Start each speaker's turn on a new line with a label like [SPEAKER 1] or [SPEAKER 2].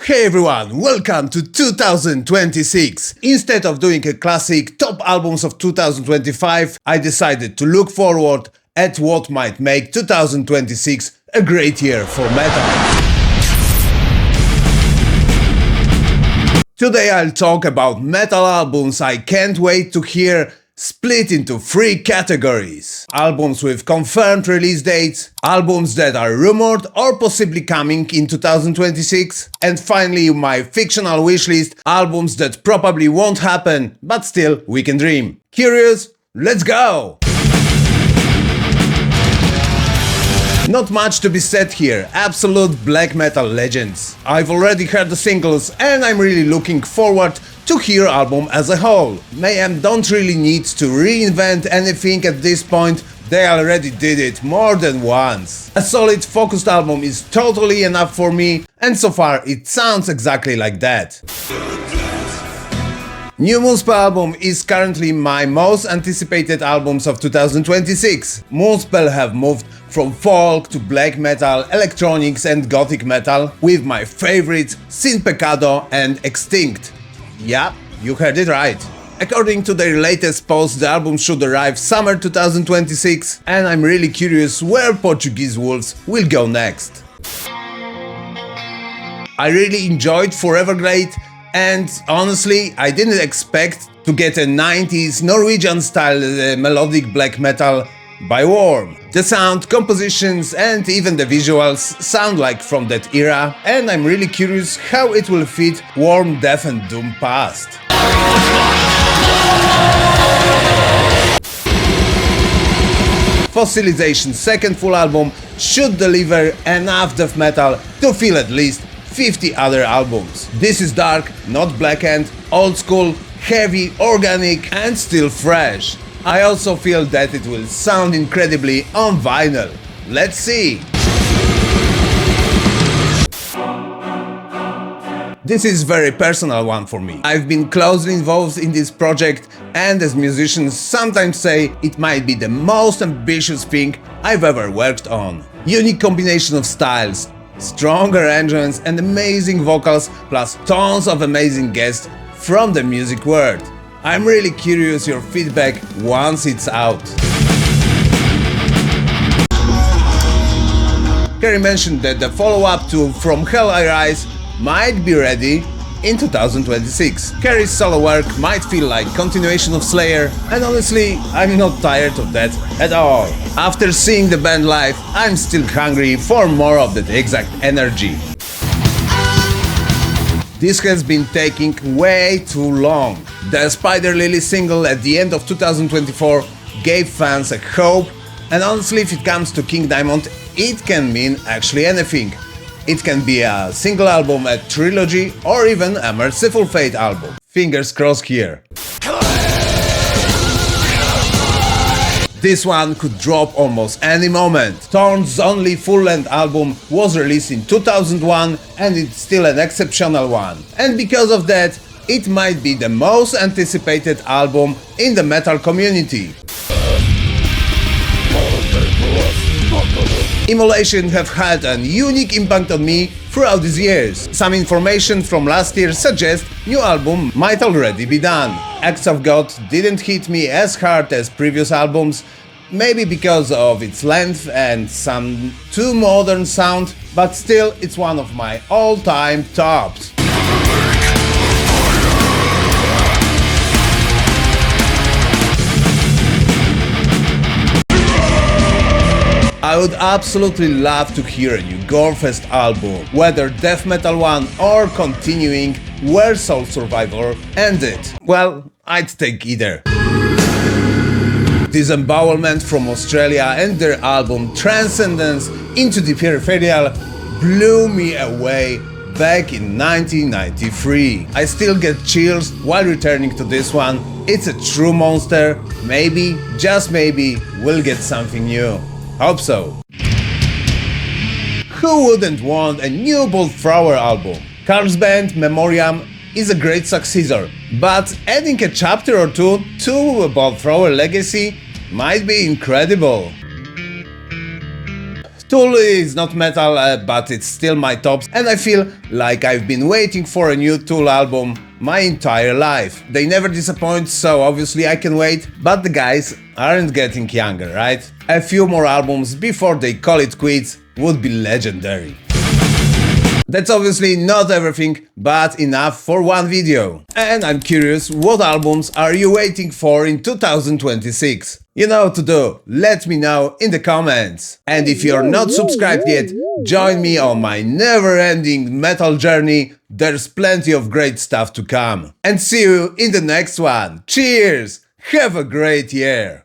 [SPEAKER 1] Hey everyone, welcome to 2026! Instead of doing a classic top albums of 2025, I decided to look forward at what might make 2026 a great year for metal. Today I'll talk about metal albums I can't wait to hear, split into three categories: albums with confirmed release dates, albums that are rumored or possibly coming in 2026, and finally my fictional wishlist, albums that probably won't happen, but still we can dream. Curious? Let's go! Not much to be said here, absolute black metal legends. I've already heard the singles and I'm really looking forward to hear album as a whole. Mayhem don't really need to reinvent anything at this point, they already did it more than once. A solid focused album is totally enough for me, and so far it sounds exactly like that. New Moonspell album is currently my most anticipated albums of 2026. Moonspell have moved from folk to black metal, electronics and gothic metal, with my favorites Sin Pecado and Extinct. Yeah, you heard it right. According to their latest post, the album should arrive summer 2026, and I'm really curious where Portuguese Wolves will go next. I really enjoyed Forever Great, and honestly, I didn't expect to get a 90s Norwegian style melodic black metal by Worm. The sound, compositions and even the visuals sound like from that era, and I'm really curious how it will fit Worm Death and Doom past. Fossilization's second full album should deliver enough death metal to fill at least 50 other albums. This is dark, not blackened, old school, heavy, organic and still fresh. I also feel that it will sound incredibly on vinyl. Let's see! This is a very personal one for me. I've been closely involved in this project, and as musicians sometimes say, it might be the most ambitious thing I've ever worked on. Unique combination of styles, strong arrangements and amazing vocals, plus tons of amazing guests from the music world. I'm really curious your feedback once it's out. Kerry mentioned that the follow-up to From Hell I Rise might be ready in 2026. Kerry's solo work might feel like continuation of Slayer, and honestly, I'm not tired of that at all. After seeing the band live, I'm still hungry for more of that exact energy. This has been taking way too long. The Spider Lily single at the end of 2024 gave fans a hope, and honestly, if it comes to King Diamond, it can mean actually anything. It can be a single album, a trilogy, or even a Mercyful Fate album. Fingers crossed here. This one could drop almost any moment. Thorns' only full-length album was released in 2001 and it's still an exceptional one. And because of that, it might be the most anticipated album in the metal community. Immolation have had a unique impact on me throughout these years. Some information from last year suggests new album might already be done. Acts of God didn't hit me as hard as previous albums, maybe because of its length and some too modern sound, but still it's one of my all-time tops. I would absolutely love to hear a new Gorefest album, whether death metal one or continuing where Soul Survivor ended. Well, I'd take either. Disembowelment from Australia and their album Transcendence into the Peripheral blew me away back in 1993. I still get chills while returning to this one. It's a true monster. Maybe, just maybe, we'll get something new. Hope so. Who wouldn't want a new Bolt Thrower album? Carl's band Memoriam is a great successor, but adding a chapter or two to a Bolt Thrower legacy might be incredible. Tool is not metal, but it's still my tops, and I feel like I've been waiting for a new Tool album my entire life. They never disappoint, so obviously I can wait, but the guys aren't getting younger, right? A few more albums before they call it quits would be legendary. That's obviously not everything, but enough for one video. And I'm curious, what albums are you waiting for in 2026? You know what to do, let me know in the comments. And if you're not subscribed yet, join me on my never-ending metal journey, there's plenty of great stuff to come. And see you in the next one. Cheers! Have a great year!